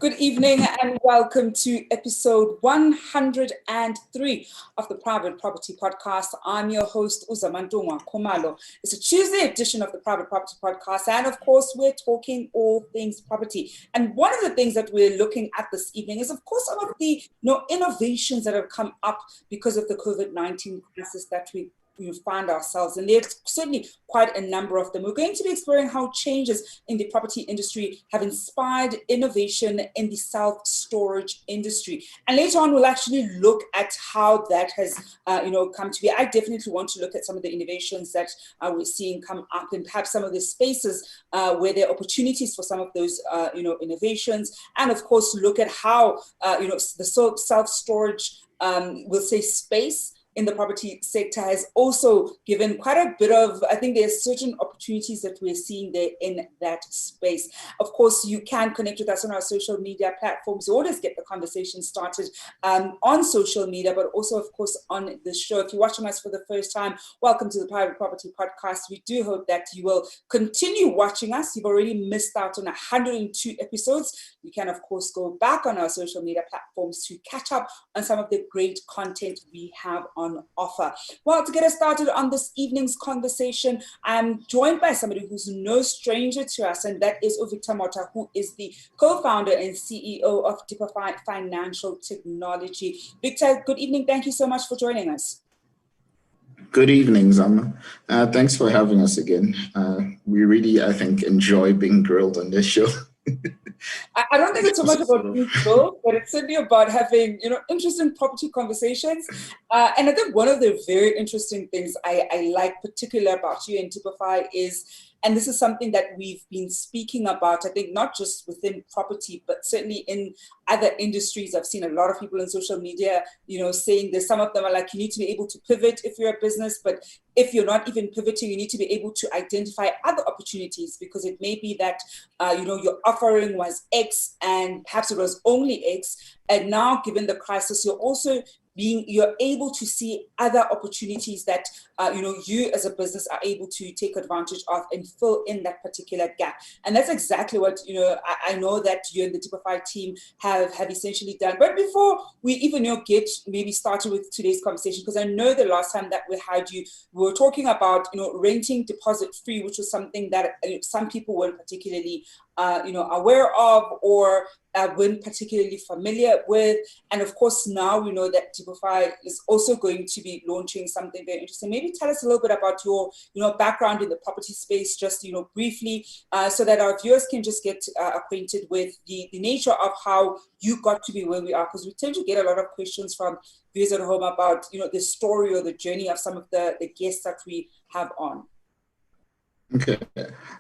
Good evening and welcome to episode 103 of the Private Property Podcast. I'm your host, Zama. It's a Tuesday edition of the Private Property Podcast, and of course, we're talking all things property. And one of the things that we're looking at this evening is, of course, some of the innovations that have come up because of the COVID-19 crisis that we find ourselves, and there's certainly quite a number of them. We're going to be exploring how changes in the property industry have inspired innovation in the self-storage industry. And later on, we'll actually look at how that has, come to be. I definitely want to look at some of the innovations that we're seeing come up, and perhaps some of the spaces where there are opportunities for some of those, innovations. And of course, look at how, the self-storage, we'll say, space in the property sector has also given quite a bit of, I think there's certain opportunities that we're seeing there in that space. Of course, you can connect with us on our social media platforms. You always get the conversation started on social media, but also, of course, on the show. If you're watching us for the first time, welcome to the Private Property Podcast. We do hope that you will continue watching us. You've already missed out on 102 episodes. You can, of course, go back on our social media platforms to catch up on some of the great content we have on offer. Well, to get us started on this evening's conversation, I'm joined by somebody who's no stranger to us, and that is Motha, who is the co-founder and CEO of Depofy Financial Technology. Victor, good evening. Thank you so much for joining us. Good evening, Zama. Thanks for having us again. We really, I think, enjoy being grilled on this show. I don't think it's so much about being grilled, but it's certainly about having, interesting property conversations. And I think one of the very interesting things I like particularly about you and Depofy is, and this is something that we've been speaking about, I think not just within property, but certainly in other industries. I've seen a lot of people on social media, saying this. Some of them are like, you need to be able to pivot if you're a business, but if you're not even pivoting, you need to be able to identify other opportunities, because it may be that, your offering was X and perhaps it was only X. And now, given the crisis, you're able to see other opportunities that, you as a business are able to take advantage of and fill in that particular gap. And that's exactly what, I know that you and the Depofy team have essentially done. But before we even, get maybe started with today's conversation, because I know the last time that we had you, we were talking about, renting deposit free, which was something that some people weren't particularly aware of or weren't particularly familiar with. And of course, now we know that Depofy is also going to be launching something very interesting. Maybe tell us a little bit about your, background in the property space, just, briefly, so that our viewers can just get acquainted with the nature of how you got to be where we are. Because we tend to get a lot of questions from viewers at home about, the story or the journey of some of the guests that we have on. Okay.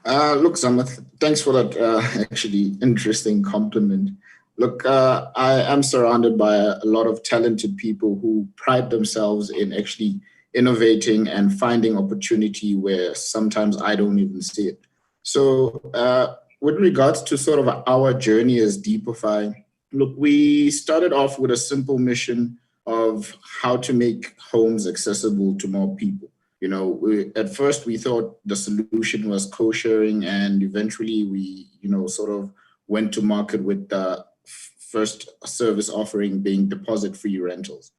Look, Zama, thanks for that actually interesting compliment. Look, I am surrounded by a lot of talented people who pride themselves in actually innovating and finding opportunity where sometimes I don't even see it. So with regards to sort of our journey as Depofy, look, we started off with a simple mission of how to make homes accessible to more people. At first we thought the solution was co-sharing, and eventually we, sort of went to market with the first service offering being deposit-free rentals.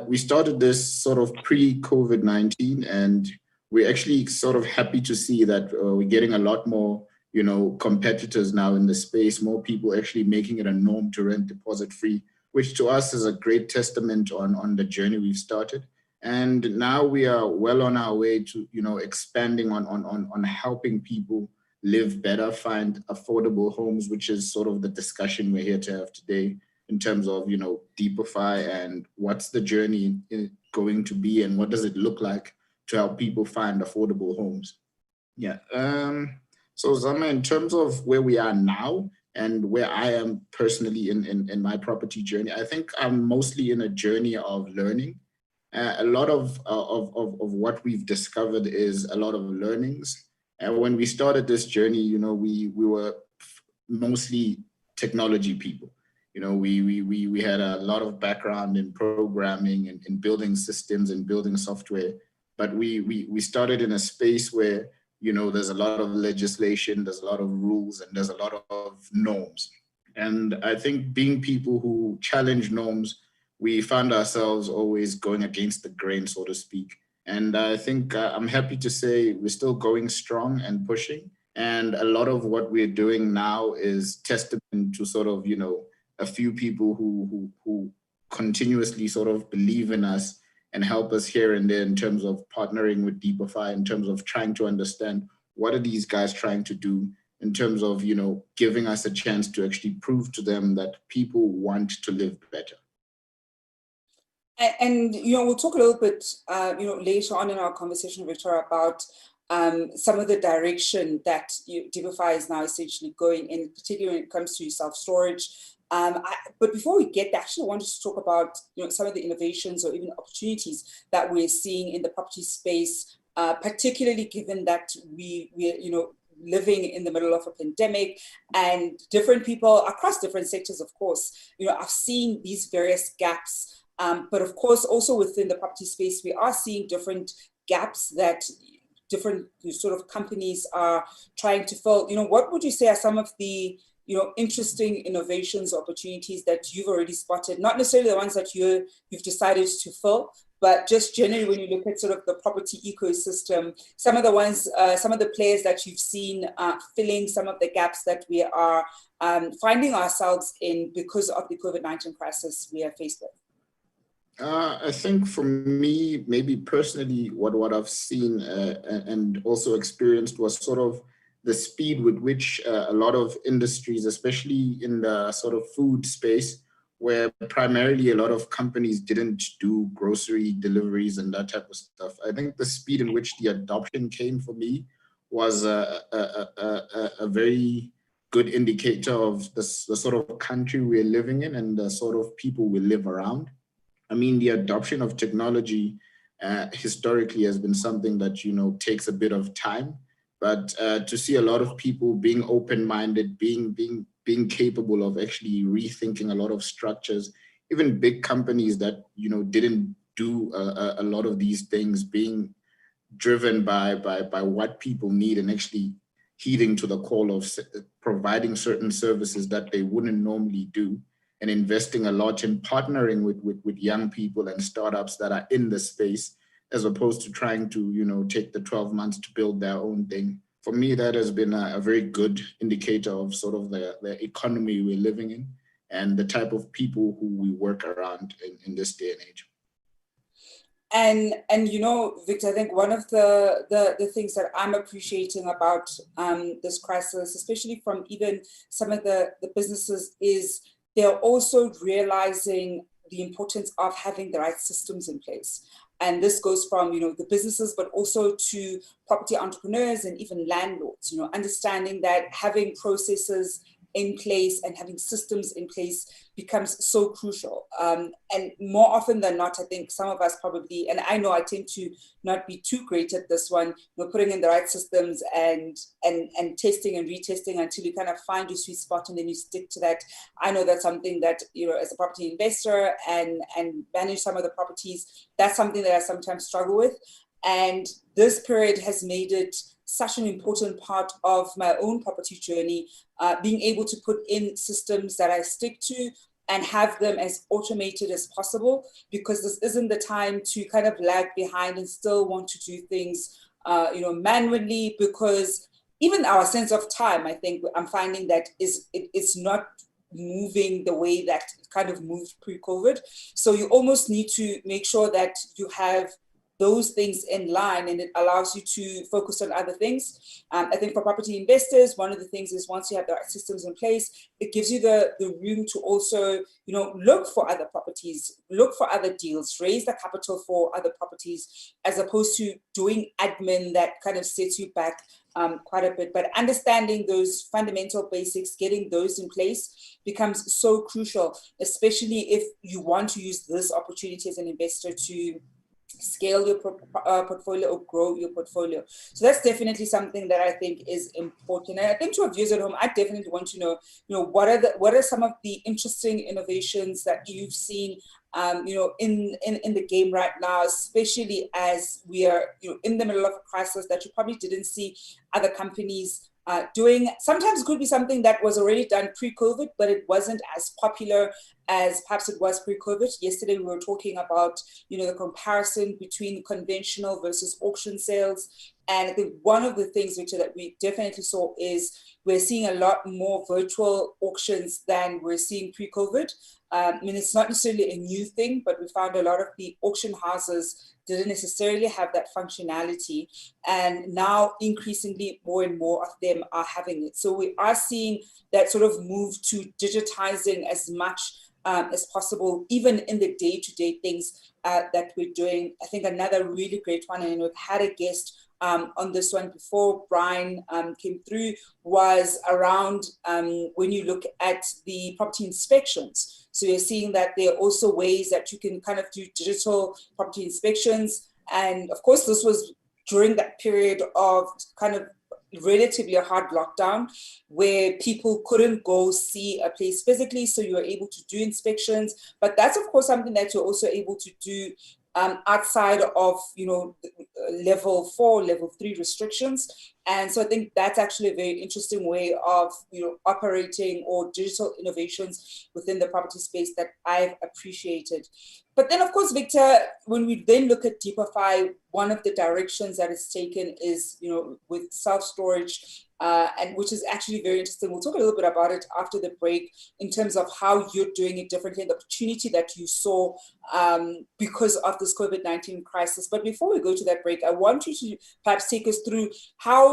We started this sort of pre-COVID-19, and we're actually sort of happy to see that we're getting a lot more, competitors now in the space, more people actually making it a norm to rent deposit-free, which to us is a great testament on the journey we've started. And now we are well on our way to, expanding on helping people live better, find affordable homes, which is sort of the discussion we're here to have today in terms of, Depofy and what's the journey going to be and what does it look like to help people find affordable homes. Yeah. So Zama, in terms of where we are now and where I am personally in my property journey, I think I'm mostly in a journey of learning. A lot of what we've discovered is a lot of learnings. And when we started this journey, we were mostly technology people. We had a lot of background in programming and in building systems and building software. But we started in a space where, there's a lot of legislation, there's a lot of rules, and there's a lot of norms. And I think being people who challenge norms, we find ourselves always going against the grain, so to speak. And I think I'm happy to say we're still going strong and pushing. And a lot of what we're doing now is testament to sort of, a few people who continuously sort of believe in us and help us here and there in terms of partnering with Depofy, in terms of trying to understand what are these guys trying to do, in terms of, giving us a chance to actually prove to them that people want to live better. And we'll talk a little bit, later on in our conversation, Victor, about some of the direction that Depofy is now essentially going in, particularly when it comes to self-storage. But before we get there, I actually wanted to talk about some of the innovations or even opportunities that we're seeing in the property space, particularly given that we're living in the middle of a pandemic, and different people across different sectors, of course, are seeing these various gaps. But of course, also within the property space, we are seeing different gaps that different sort of companies are trying to fill. What would you say are some of the interesting innovations, opportunities that you've already spotted? Not necessarily the ones that you've decided to fill, but just generally when you look at sort of the property ecosystem, some of the ones, some of the players that you've seen filling some of the gaps that we are finding ourselves in because of the COVID-19 crisis we are faced with. I think for me, maybe personally, what I've seen and also experienced was sort of the speed with which a lot of industries, especially in the sort of food space, where primarily a lot of companies didn't do grocery deliveries and that type of stuff. I think the speed in which the adoption came for me was a very good indicator of the sort of country we're living in and the sort of people we live around. I mean, the adoption of technology historically has been something that, takes a bit of time, but to see a lot of people being open-minded, being capable of actually rethinking a lot of structures, even big companies that, didn't do a lot of these things, being driven by what people need and actually heeding to the call of providing certain services that they wouldn't normally do, and investing a lot in partnering with young people and startups that are in the space, as opposed to trying to, take the 12 months to build their own thing. For me, that has been a very good indicator of sort of the economy we're living in and the type of people who we work around in this day and age. And Victor, I think one of the things that I'm appreciating about this crisis, especially from even some of the businesses, is they're also realizing the importance of having the right systems in place. And this goes from, the businesses, but also to property entrepreneurs and even landlords, understanding that having processes in place and having systems in place becomes so crucial. And more often than not, I think some of us probably, and I know I tend to not be too great at this one, putting in the right systems and testing and retesting until you kind of find your sweet spot and then you stick to that. I know that's something that, as a property investor and manage some of the properties, that's something that I sometimes struggle with. And this period has made it such an important part of my own property journey, being able to put in systems that I stick to and have them as automated as possible, because this isn't the time to kind of lag behind and still want to do things, manually, because even our sense of time, I think I'm finding that it's not moving the way that it kind of moved pre-COVID. So you almost need to make sure that you have those things in line, and it allows you to focus on other things. I think for property investors, one of the things is once you have the right systems in place, it gives you the room to also, look for other properties, look for other deals, raise the capital for other properties, as opposed to doing admin that kind of sets you back quite a bit. But understanding those fundamental basics, getting those in place becomes so crucial, especially if you want to use this opportunity as an investor to scale your portfolio or grow your portfolio. So that's definitely something that I think is important. And I think to our viewers at home, I definitely want to know, what are some of the interesting innovations that you've seen, in the game right now, especially as we are, in the middle of a crisis that you probably didn't see other companies doing. Sometimes it could be something that was already done pre-COVID, but it wasn't as popular as perhaps it was pre-COVID. Yesterday, we were talking about, the comparison between conventional versus auction sales. And I think one of the things, Victor, that we definitely saw is we're seeing a lot more virtual auctions than we're seeing pre-COVID. It's not necessarily a new thing, but we found a lot of the auction houses didn't necessarily have that functionality. And now increasingly more and more of them are having it. So we are seeing that sort of move to digitizing as much as possible, even in the day-to-day things that we're doing. I think another really great one, and we've had a guest on this one before Brian came through, was around when you look at the property inspections. So you're seeing that there are also ways that you can kind of do digital property inspections. And of course, this was during that period of kind of relatively a hard lockdown where people couldn't go see a place physically. So you were able to do inspections, but that's of course something that you're also able to do outside of, level 4, level 3 restrictions. And so I think that's actually a very interesting way of, operating or digital innovations within the property space that I've appreciated. But then, of course, Victor, when we then look at Depofy, one of the directions that is taken is, with self-storage, and which is actually very interesting. We'll talk a little bit about it after the break in terms of how you're doing it differently and the opportunity that you saw because of this COVID-19 crisis. But before we go to that break, I want you to perhaps take us through how,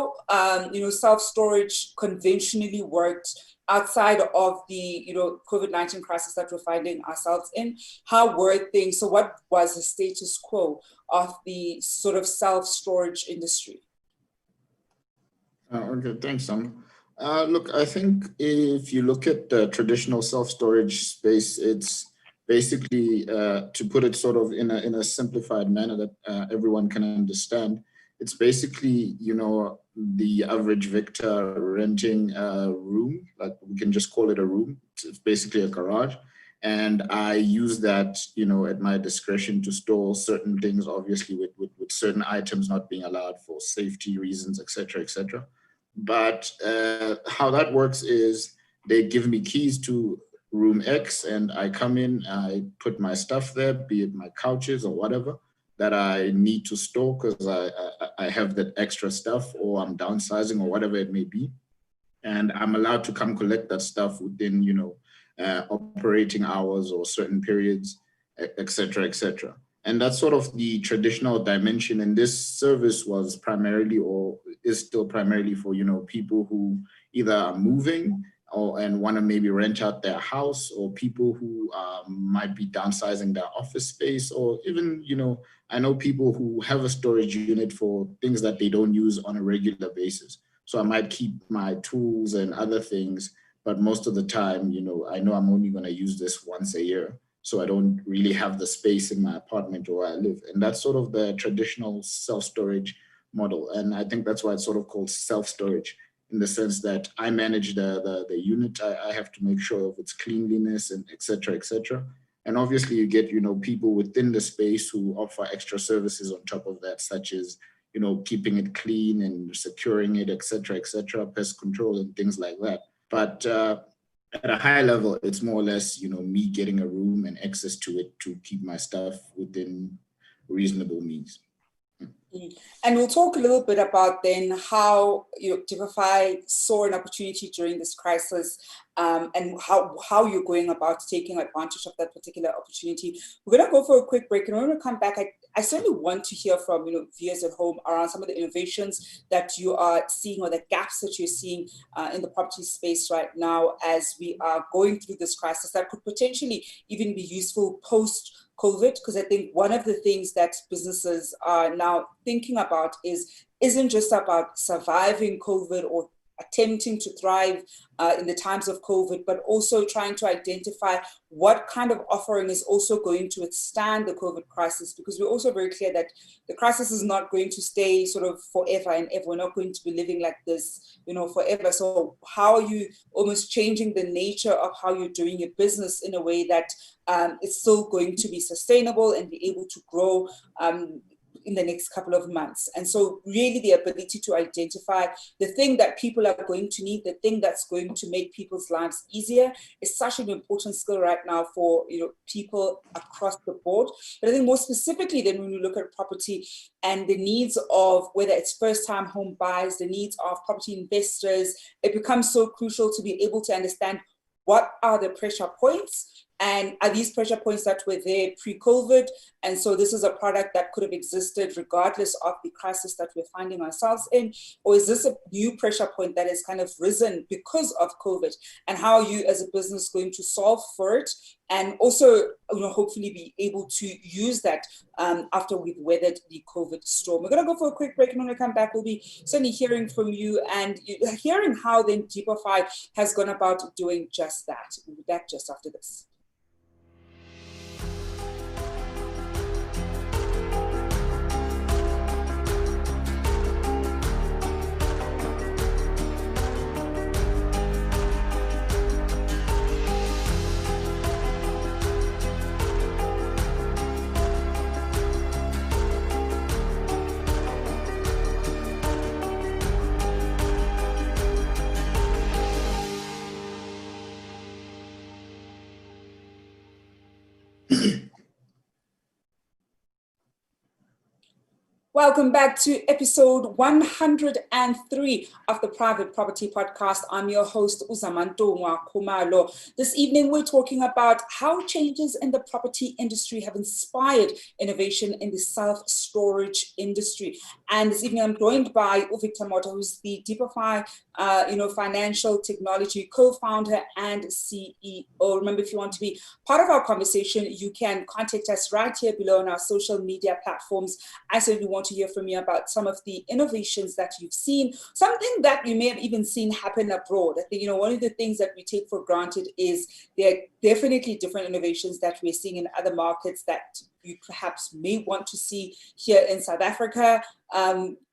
self-storage conventionally worked outside of the, COVID-19 crisis that we're finding ourselves in. How were things? So what was the status quo of the sort of self-storage industry? Okay, thanks, Sam. Look, I think if you look at the traditional self-storage space, it's basically, to put it sort of in a simplified manner that everyone can understand, it's basically, the average Victor renting a room, like we can just call it a room. It's basically a garage. And I use that, at my discretion to store certain things, obviously with certain items not being allowed for safety reasons, et cetera, et cetera. But how that works is they give me keys to room X and I come in, I put my stuff there, be it my couches or whatever that I need to store because I have that extra stuff or I'm downsizing or whatever it may be. And I'm allowed to come collect that stuff within, operating hours or certain periods, et cetera, et cetera. And that's sort of the traditional dimension. And this service was primarily or is still primarily for, people who either are moving and want to maybe rent out their house, or people who might be downsizing their office space, or even, I know people who have a storage unit for things that they don't use on a regular basis. So I might keep my tools and other things, but most of the time, I know I'm only going to use this once a year. So I don't really have the space in my apartment where I live. And that's sort of the traditional self-storage model. And I think that's why it's sort of called self-storage, in the sense that I manage the unit. I have to make sure of its cleanliness and et cetera, et cetera. And obviously you get, people within the space who offer extra services on top of that, such as, keeping it clean and securing it, et cetera, pest control and things like that. But at a high level, it's more or less, me getting a room and access to it to keep my stuff within reasonable means. And we'll talk a little bit about then how Depofy saw an opportunity during this crisis, and how you're going about taking advantage of that particular opportunity. We're going to go for a quick break, and when we come back, I certainly want to hear from viewers at home around some of the innovations that you are seeing, or the gaps that you're seeing in the property space right now as we are going through this crisis that could potentially even be useful post-COVID, because I think one of the things that businesses are now thinking about isn't just about surviving COVID or attempting to thrive in the times of COVID, but also trying to identify what kind of offering is also going to withstand the COVID crisis, because we're also very clear that the crisis is not going to stay sort of forever and ever. We're not going to be living like this, forever. So how are you almost changing the nature of how you're doing your business in a way that it's still going to be sustainable and be able to grow in the next couple of months. And so really the ability to identify the thing that people are going to need, the thing that's going to make people's lives easier is such an important skill right now for people across the board. But I think more specifically then when you look at property and the needs of whether it's first-time home buyers, the needs of property investors, it becomes so crucial to be able to understand what are the pressure points. And are these pressure points that were there pre-COVID? And so this is a product that could have existed regardless of the crisis that we're finding ourselves in? Or is this a new pressure point that has kind of risen because of COVID? And how are you as a business going to solve for it? And also, hopefully be able to use that after we've weathered the COVID storm. We're going to go for a quick break, and when we come back, we'll be certainly hearing from you and hearing how then Depofy has gone about doing just that. We'll be back just after this. Welcome back to episode 103 of the Private Property Podcast. I'm your host, Zama. This evening, we're talking about how changes in the property industry have inspired innovation in the self-storage industry. And this evening, I'm joined by Motha, who's the Depofy financial technology co-founder and CEO. Remember, if you want to be part of our conversation, you can contact us right here below on our social media platforms. I certainly want to hear from you about some of the innovations that you've seen, something that you may have even seen happen abroad. I think, one of the things that we take for granted is there are definitely different innovations that we're seeing in other markets that you perhaps may want to see here in South Africa.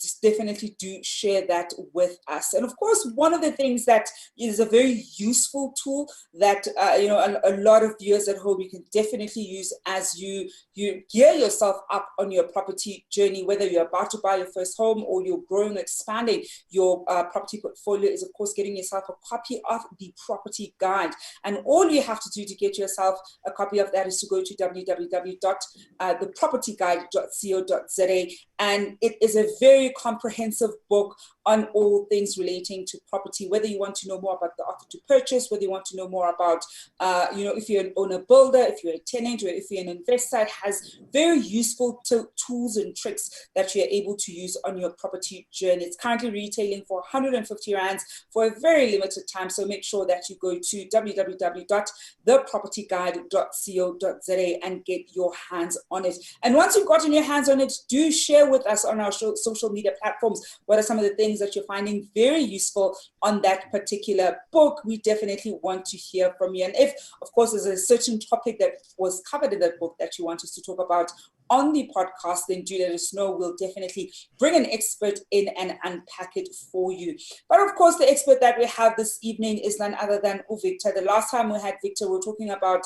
Just definitely do share that with us. And of course, one of the things that is a very useful tool that a lot of viewers at home you can definitely use as you gear yourself up on your property journey, whether you're about to buy your first home or you're growing, expanding your property portfolio, is of course getting yourself a copy of the property guide. And all you have to do to get yourself a copy of that is to go to www.thepropertyguide.co.za, and it is a very comprehensive book on all things relating to property, whether you want to know more about the offer to purchase, whether you want to know more about, if you're an owner builder, if you're a tenant, or if you're an investor. It has very useful tools and tricks that you're able to use on your property journey. It's currently retailing for 150 rands for a very limited time. So make sure that you go to www.thepropertyguide.co.za and get your hands on it. And once you've gotten your hands on it, do share with us on our social media platforms what are some of the things that you're finding very useful on that particular book. We definitely want to hear from you. And if, of course, there's a certain topic that was covered in that book that you want us to talk about on the podcast, then do let us know. We'll definitely bring an expert in and unpack it for you. But of course, the expert that we have this evening is none other than Victor. The last time we had Victor, we were talking about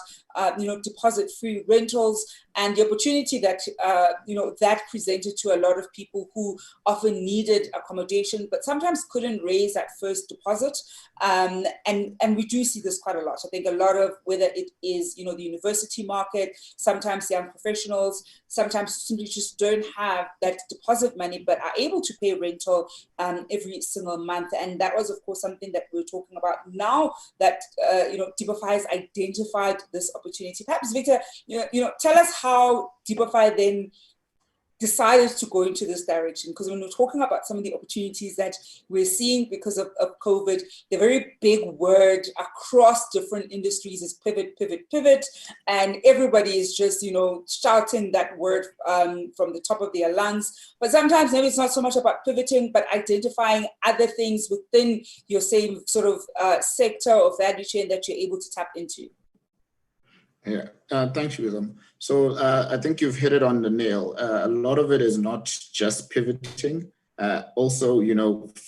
deposit-free rentals and the opportunity that that presented to a lot of people who often needed accommodation, but sometimes couldn't raise that first deposit. And we do see this quite a lot. I think a lot of, whether it is the university market, sometimes young professionals, sometimes simply just don't have that deposit money, but are able to pay rental every single month. And that was, of course, something that we're talking about now that Depofy has identified this opportunity. Perhaps, Victor, tell us how Depofy then decided to go into this direction, because when we're talking about some of the opportunities that we're seeing because of COVID, the very big word across different industries is pivot, pivot, pivot. And everybody is just, shouting that word from the top of their lungs. But sometimes maybe it's not so much about pivoting, but identifying other things within your same sort of sector or value chain that you're able to tap into. Yeah, thanks, Wisdom. So I think you've hit it on the nail. A lot of it is not just pivoting, also,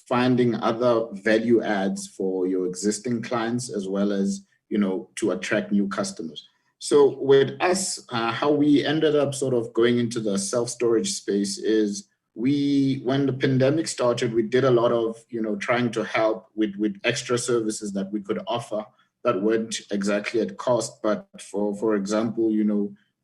finding other value adds for your existing clients, as well as, to attract new customers. So with us, how we ended up sort of going into the self-storage space is when the pandemic started, we did a lot of, trying to help with extra services that we could offer that weren't exactly at cost. But for example,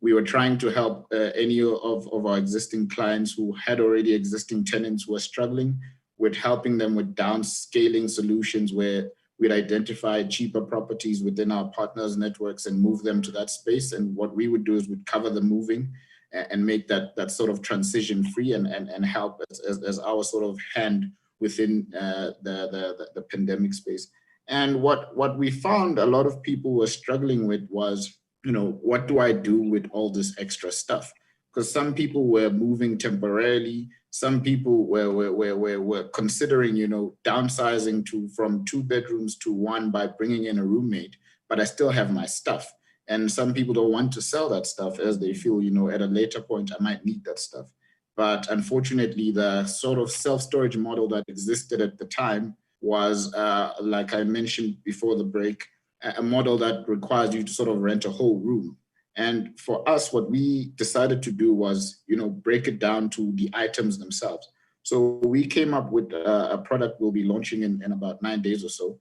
we were trying to help any of our existing clients who had already existing tenants who were struggling, with helping them with downscaling solutions where we'd identify cheaper properties within our partners' networks and move them to that space. And what we would do is we'd cover the moving and make that sort of transition free and help as our sort of hand within the pandemic space. And what we found a lot of people were struggling with was, what do I do with all this extra stuff? Because some people were moving temporarily. Some people were considering, downsizing from 2 bedrooms to 1 by bringing in a roommate, but I still have my stuff. And some people don't want to sell that stuff as they feel, at a later point, I might need that stuff. But unfortunately, the sort of self-storage model that existed at the time was, like I mentioned before the break, a model that requires you to sort of rent a whole room. And for us, what we decided to do was, break it down to the items themselves. So we came up with a product we'll be launching in about 9 days or so,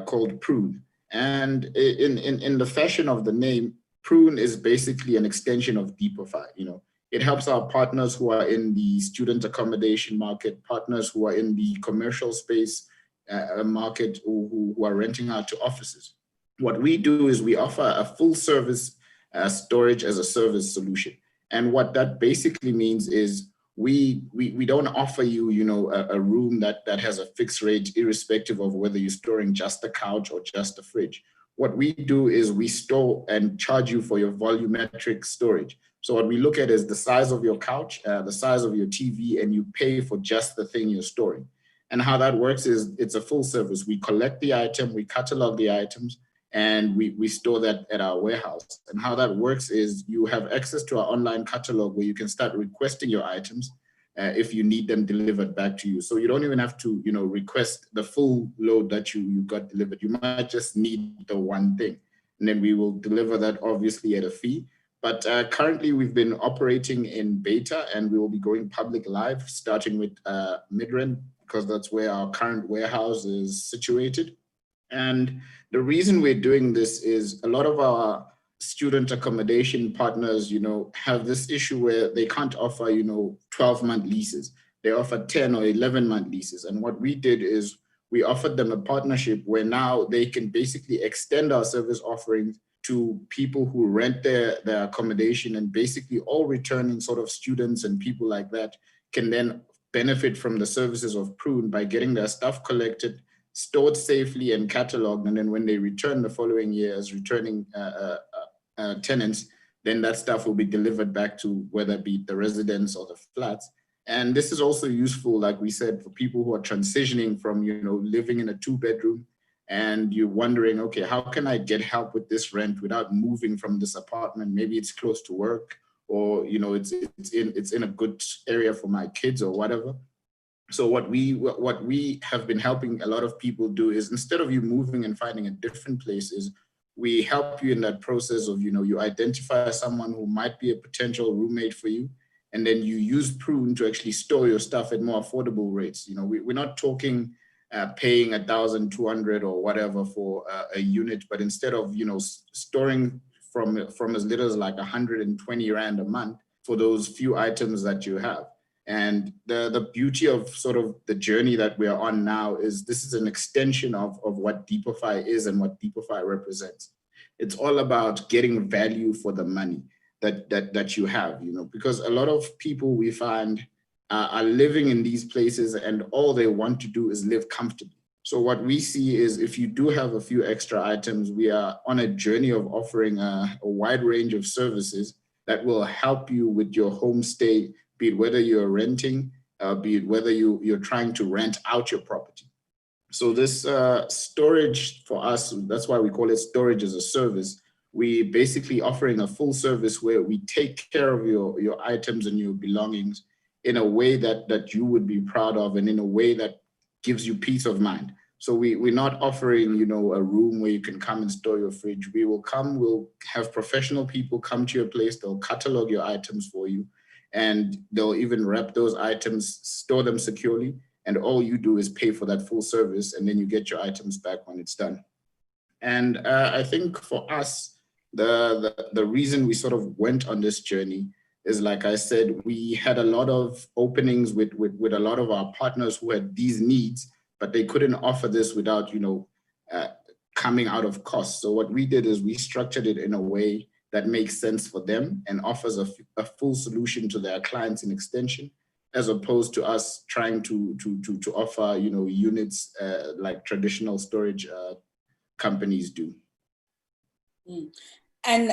called Prune. And in the fashion of the name, Prune is basically an extension of Depofy. It helps our partners who are in the student accommodation market, partners who are in the commercial space market, who are renting out to offices. What we do is we offer a full service storage as a service solution. And what that basically means is we don't offer you, a room that has a fixed rate, irrespective of whether you're storing just a couch or just a fridge. What we do is we store and charge you for your volumetric storage. So what we look at is the size of your couch, the size of your TV, and you pay for just the thing you're storing. And how that works is it's a full service. We collect the item, we catalog the items, and we store that at our warehouse. And how that works is you have access to our online catalog where you can start requesting your items if you need them delivered back to you. So you don't even have to, request the full load that you got delivered. You might just need the one thing, and then we will deliver that obviously at a fee. But currently we've been operating in beta, and we will be going public live, starting with Midrand, because that's where our current warehouse is situated. And the reason we're doing this is a lot of our student accommodation partners, have this issue where they can't offer, 12-month leases. They offer 10 or 11-month leases. And what we did is we offered them a partnership where now they can basically extend our service offerings to people who rent their accommodation, and basically all returning sort of students and people like that can then benefit from the services of Prune by getting their stuff collected, stored safely and cataloged, and then when they return the following year as returning tenants, then that stuff will be delivered back to whether it be the residents or the flats. And this is also useful, like we said, for people who are transitioning from, living in a 2-bedroom, and you're wondering, okay, how can I get help with this rent without moving from this apartment? Maybe it's close to work, or it's in a good area for my kids or whatever. So what we have been helping a lot of people do is, instead of you moving and finding a different place, is we help you in that process of, you identify someone who might be a potential roommate for you, and then you use Prune to actually store your stuff at more affordable rates. We're not talking paying 1,200 or whatever for a unit, but instead of, storing from as little as like 120 Rand a month for those few items that you have. And the beauty of sort of the journey that we are on now is this is an extension of what Depofy is and what Depofy represents. It's all about getting value for the money that you have, because a lot of people we find are living in these places and all they want to do is live comfortably. So what we see is, if you do have a few extra items, we are on a journey of offering a wide range of services that will help you with your homestay, be it whether you're renting, be it whether you're trying to rent out your property. So this storage for us, that's why we call it storage as a service. We basically offering a full service where we take care of your items and your belongings in a way that you would be proud of, and in a way that gives you peace of mind. So we're not offering, you know, a room where you can come and store your fridge. We'll have professional people come to your place. They'll catalog your items for you, and they'll even wrap those items, store them securely. And all you do is pay for that full service, and then you get your items back when it's done. And I think for us, the reason we sort of went on this journey is, like I said, we had a lot of openings with a lot of our partners who had these needs, but they couldn't offer this without, you know, coming out of cost. So what we did is we structured it in a way that makes sense for them and offers a full solution to their clients in extension, as opposed to us trying to offer, you know, units like traditional storage companies do. And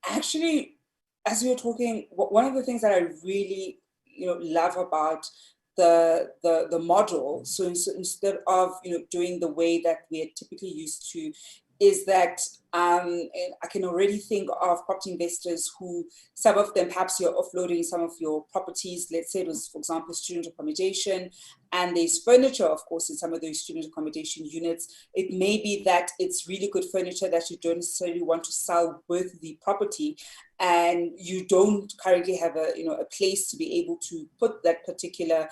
actually, as we were talking, one of the things that I really, you know, love about the model, so instead of, you know, doing the way that we are typically used to, is that and I can already think of property investors who, some of them, perhaps you're offloading some of your properties, let's say it was, for example, student accommodation, and there's furniture, of course, in some of those student accommodation units. It may be that it's really good furniture that you don't necessarily want to sell with the property, and you don't currently have a, you know, a place to be able to put that particular,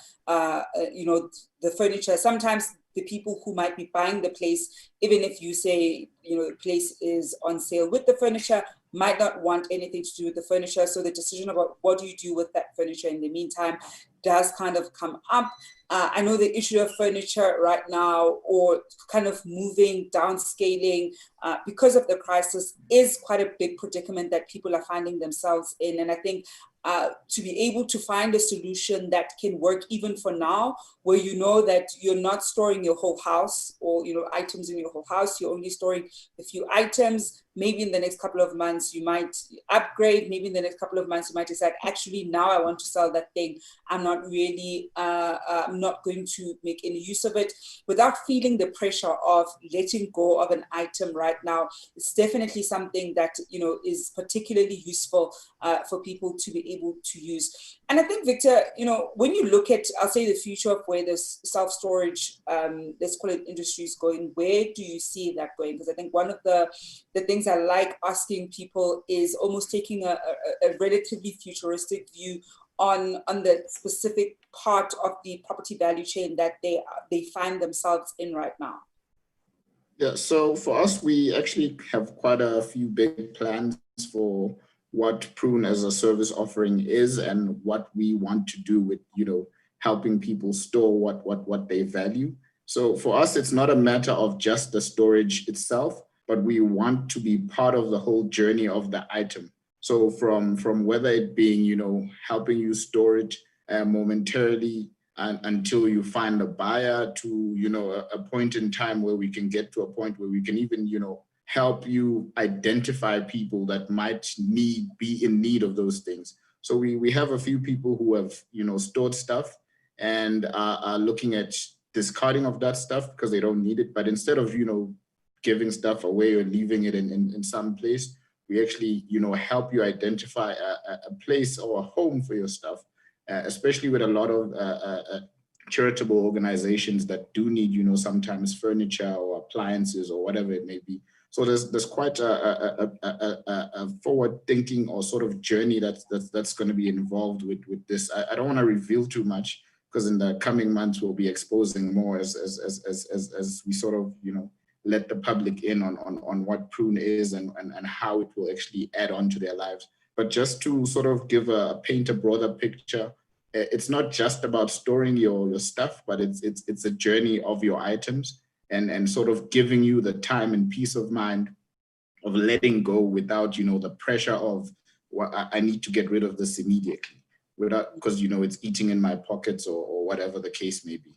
you know, the furniture. Sometimes the people who might be buying the place, even if you say, you know, the place is on sale with the furniture, might not want anything to do with the furniture. So the decision about what do you do with that furniture in the meantime does kind of come up. I know the issue of furniture right now, or kind of moving, downscaling, because of the crisis, is quite a big predicament that people are finding themselves in. And I think to be able to find a solution that can work even for now, where you know that you're not storing your whole house, or, you know, items in your whole house, you're only storing a few items. Maybe in the next couple of months you might upgrade. Maybe in the next couple of months you might decide, actually now I want to sell that thing. I'm not really, I'm not going to make any use of it, without feeling the pressure of letting go of an item right now. It's definitely something that, you know, is particularly useful for people to be able to use. And I think, Victor, you know, when you look at, I'll say, the future of where this self-storage, let's call it, industry is going, where do you see that going? Because I think one of the things I like asking people is almost taking a relatively futuristic view on the specific part of the property value chain that they find themselves in right now. Yeah, so for us, we actually have quite a few big plans for what Prune as a service offering is, and what we want to do with, you know, helping people store what they value. So for us, it's not a matter of just the storage itself, but we want to be part of the whole journey of the item. So from whether it being, you know, helping you store it momentarily until you find a buyer, to, you know, a point in time where we can get to a point where we can even, you know, help you identify people that might be in need of those things. So we have a few people who have, you know, stored stuff and are looking at discarding of that stuff because they don't need it. But instead of, you know, giving stuff away or leaving it in some place, we actually, you know, help you identify a place or a home for your stuff, especially with a lot of charitable organizations that do need, you know, sometimes furniture or appliances or whatever it may be. So there's quite a forward thinking or sort of journey that's going to be involved with this. I don't want to reveal too much, because in the coming months we'll be exposing more as we sort of, you know, let the public in on what Prune is and how it will actually add on to their lives. But just to sort of paint a broader picture, it's not just about storing your stuff, but it's a journey of your items, and sort of giving you the time and peace of mind of letting go without, you know, the pressure of, well, I need to get rid of this immediately, because, you know, it's eating in my pockets or whatever the case may be.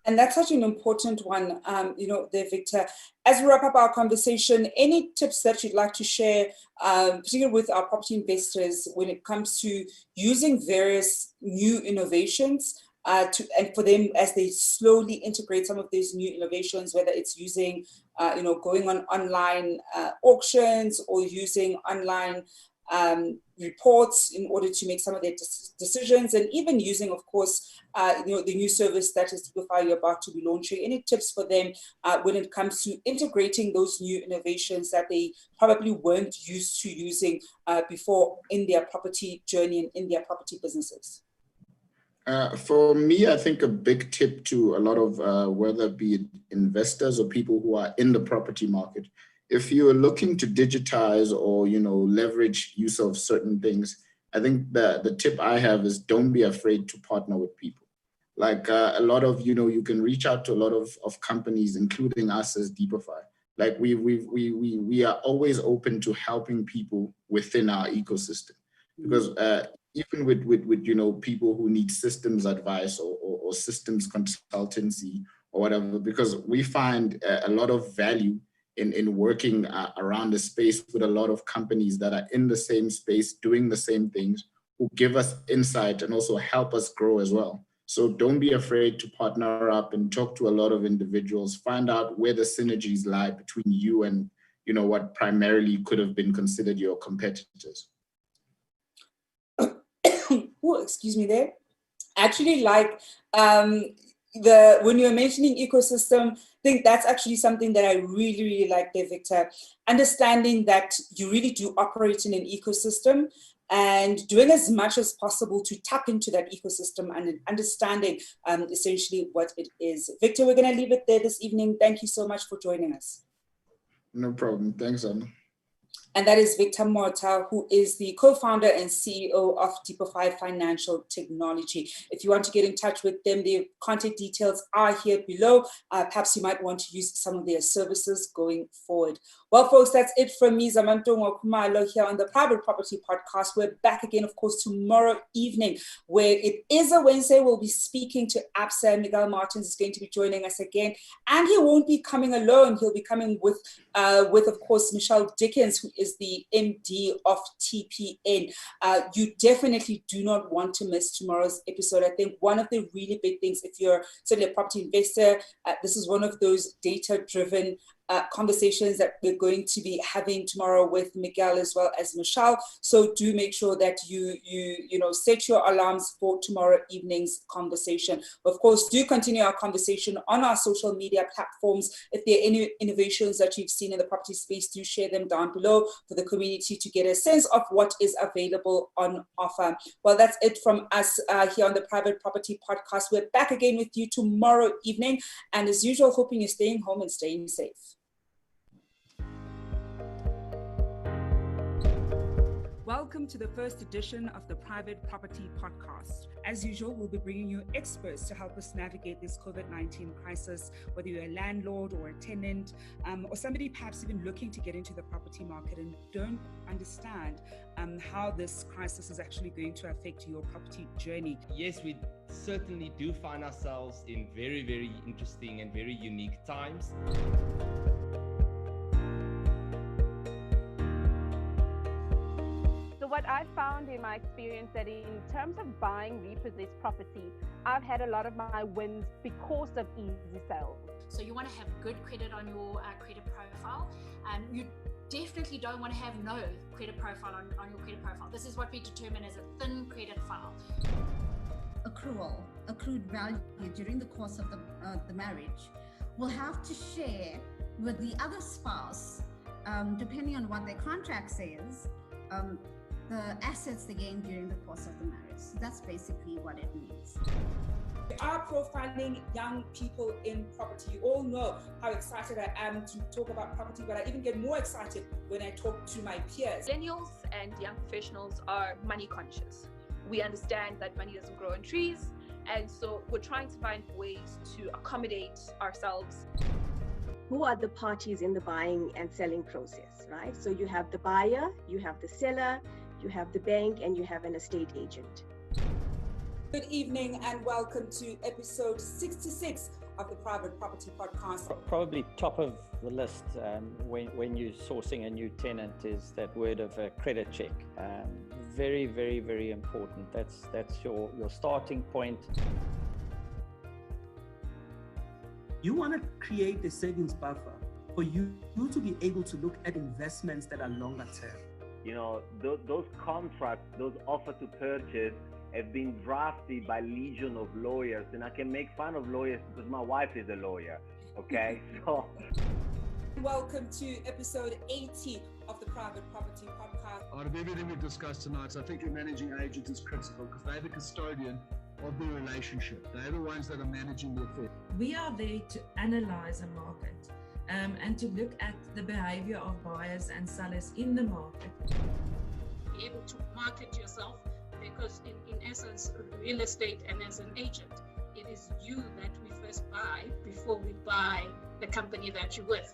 And that's such an important one, you know, there, Victor. As we wrap up our conversation, any tips that you'd like to share, particularly with our property investors, when it comes to using various new innovations and for them as they slowly integrate some of these new innovations, whether it's using, you know, going on online auctions, or using online reports in order to make some of their decisions, and even using, of course, the new service that is Depofy you're about to be launching. Any tips for them when it comes to integrating those new innovations that they probably weren't used to using before in their property journey and in their property businesses? For me, I think a big tip to a lot of whether be it investors or people who are in the property market, if you are looking to digitize or leverage use of certain things, I think the tip I have is don't be afraid to partner with people. Like a lot of you can reach out to a lot of companies, including us as Depofy. Like we are always open to helping people within our ecosystem, because even with people who need systems advice or systems consultancy or whatever, because we find a lot of value in working around the space with a lot of companies that are in the same space doing the same things, who give us insight and also help us grow as well. So don't be afraid to partner up and talk to a lot of individuals, find out where the synergies lie between you and what primarily could have been considered your competitors. Oh, excuse me there. Actually, like when you're mentioning ecosystem, I think that's actually something that I really, really like there, Victor. Understanding that you really do operate in an ecosystem and doing as much as possible to tap into that ecosystem and understanding essentially what it is. Victor, we're going to leave it there this evening. Thank you so much for joining us. No problem. Thanks, Zama. And that is Victor Motha, who is the co-founder and CEO of Depofy Financial Technology. If you want to get in touch with them, their contact details are here below. Perhaps you might want to use some of their services going forward. Well, folks, that's it from me, Zama Khumalo, here on the Private Property Podcast. We're back again, of course, tomorrow evening, where it is a Wednesday. We'll be speaking to ABSA. Miguel Martins is going to be joining us again. And he won't be coming alone. He'll be coming with of course, Michelle Dickens, who is the MD of TPN. You definitely do not want to miss tomorrow's episode. I think one of the really big things, if you're certainly a property investor, this is one of those data-driven conversations that we're going to be having tomorrow with Miguel as well as Michelle. So do make sure that you set your alarms for tomorrow evening's conversation. Of course, do continue our conversation on our social media platforms. If there are any innovations that you've seen in the property space, do share them down below for the community to get a sense of what is available on offer. Well, that's it from us here on the Private Property Podcast. We're back again with you tomorrow evening. And as usual, hoping you're staying home and staying safe. Welcome to the first edition of the Private Property Podcast. As usual, we'll be bringing you experts to help us navigate this COVID-19 crisis, whether you're a landlord or a tenant, or somebody perhaps even looking to get into the property market and don't understand how this crisis is actually going to affect your property journey. Yes, we certainly do find ourselves in very, very interesting and very unique times. What I found in my experience that in terms of buying repossessed property, I've had a lot of my wins because of easy sales. So you want to have good credit on your credit profile. You definitely don't want to have no credit profile on your credit profile. This is what we determine as a thin credit file. Accrued value during the course of the marriage will have to share with the other spouse, depending on what their contract says, the assets they gain during the course of the marriage. So that's basically what it means. We are profiling young people in property. You all know how excited I am to talk about property, but I even get more excited when I talk to my peers. Millennials and young professionals are money conscious. We understand that money doesn't grow on trees, and so we're trying to find ways to accommodate ourselves. Who are the parties in the buying and selling process, right? So you have the buyer, you have the seller, you have the bank, and you have an estate agent. Good evening and welcome to episode 66 of the Private Property Podcast. Probably top of the list when you're sourcing a new tenant is that word of a credit check. Very, very, very important. That's your starting point. You want to create a savings buffer for you to be able to look at investments that are longer term. You know, those contracts, those offer to purchase have been drafted by legion of lawyers, and I can make fun of lawyers because my wife is a lawyer, okay? So welcome to episode 80 of the Private Property Podcast. Out of everything we've discussed tonight, I think your managing agent is critical because they're the custodian of the relationship. They're the ones that are managing the affair. We are there to analyze a market and to look at the behavior of buyers and sellers in the market. Be able to market yourself, because in essence, real estate and as an agent, it is you that we first buy before we buy the company that you're with.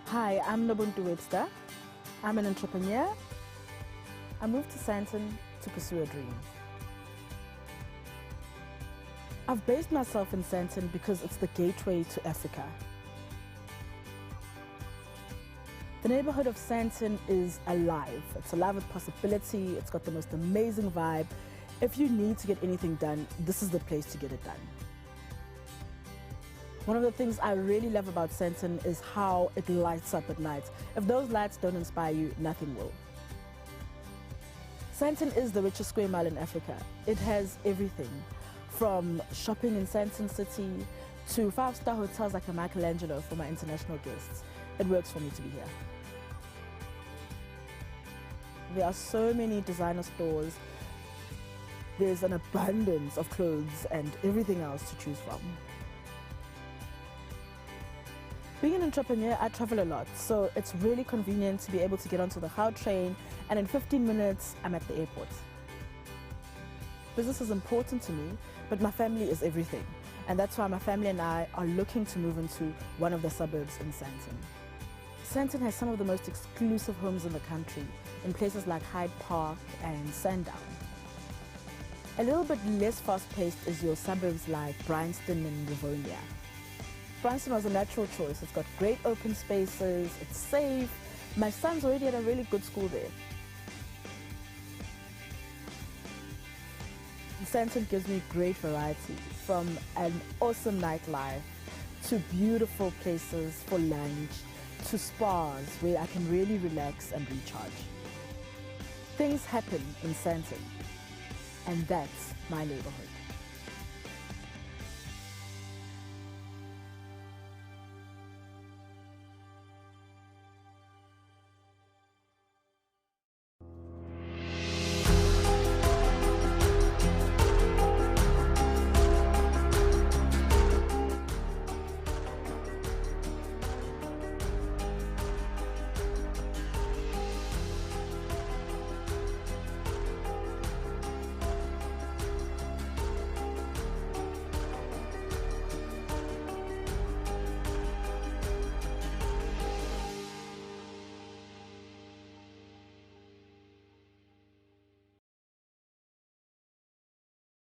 Hi, I'm Nobuntu Webster. I'm an entrepreneur. I moved to Sandton to pursue a dream. I've based myself in Sandton because it's the gateway to Africa. The neighborhood of Sandton is alive. It's alive with possibility. It's got the most amazing vibe. If you need to get anything done, this is the place to get it done. One of the things I really love about Sandton is how it lights up at night. If those lights don't inspire you, nothing will. Sandton is the richest square mile in Africa. It has everything, from shopping in Sandton City to five-star hotels like a Michelangelo for my international guests. It works for me to be here. There are so many designer stores. There's an abundance of clothes and everything else to choose from. Being an entrepreneur, I travel a lot, so it's really convenient to be able to get onto the Gau train, and in 15 minutes, I'm at the airport. Business is important to me, but my family is everything, and that's why my family and I are looking to move into one of the suburbs in Sandton. Sandton has some of the most exclusive homes in the country, in places like Hyde Park and Sandown. A little bit less fast-paced is your suburbs like Bryanston and Rivonia. Bryanston was a natural choice. It's got great open spaces, it's safe. My son's already at a really good school there. Sandton gives me great variety, from an awesome nightlife to beautiful places for lunch to spas where I can really relax and recharge. Things happen in Sandton, and that's my neighborhood.